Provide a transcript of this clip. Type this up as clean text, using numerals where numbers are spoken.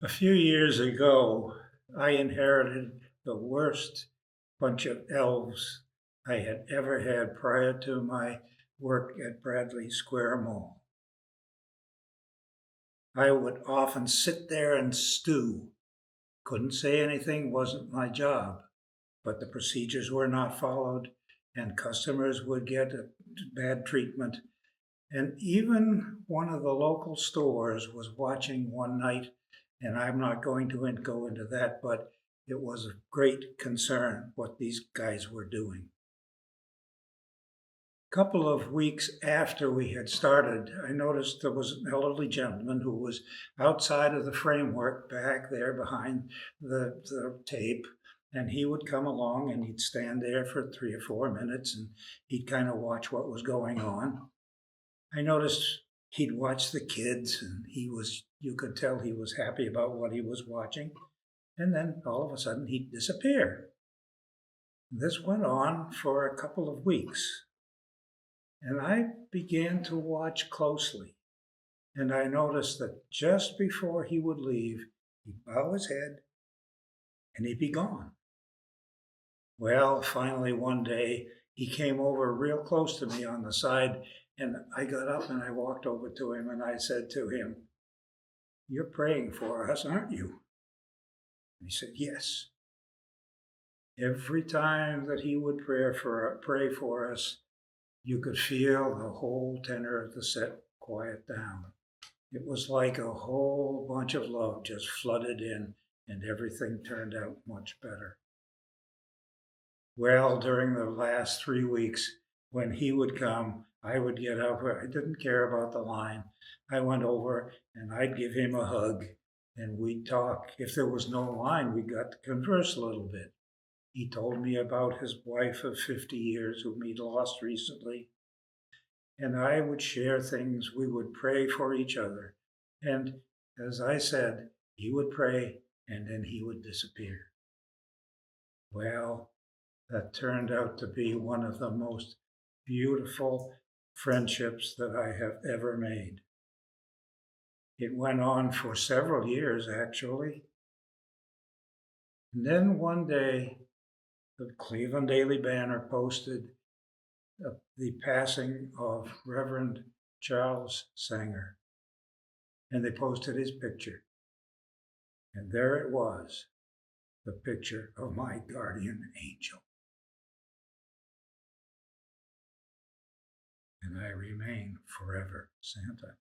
A few years ago, I inherited the worst bunch of elves I had ever had prior to my work at Bradley Square Mall. I would often sit there and stew. Couldn't say anything, wasn't my job, but the procedures were not followed, and customers would get bad treatment. And even one of the local stores was watching one night, and I'm not going to go into that, but it was of great concern what these guys were doing. A couple of weeks after we had started, I noticed there was an elderly gentleman who was outside of the framework back there behind the tape. And he would come along and he'd stand there for 3 or 4 minutes and he'd kind of watch what was going on. I noticed he'd watch the kids and you could tell he was happy about what he was watching. And then all of a sudden he'd disappear. This went on for a couple of weeks. And I began to watch closely. And I noticed that just before he would leave, he'd bow his head and he'd be gone. Well, finally one day he came over real close to me on the side, and I got up and I walked over to him and I said to him, "You're praying for us, aren't you?" And he said, "Yes." Every time that he would pray for us, you could feel the whole tenor of the set quiet down. It was like a whole bunch of love just flooded in, and everything turned out much better. Well, during the last 3 weeks, when he would come, I would get up. I didn't care about the line. I went over and I'd give him a hug and we'd talk. If there was no line, we got to converse a little bit. He told me about his wife of 50 years whom he'd lost recently. And I would share things. We would pray for each other. And as I said, he would pray and then he would disappear. Well, that turned out to be one of the most beautiful friendships that I have ever made. It went on for several years, actually. And then one day, the Cleveland Daily Banner posted the passing of Reverend Charles Sanger, and they posted his picture. And there it was, the picture of my guardian angel. And I remain forever Santa.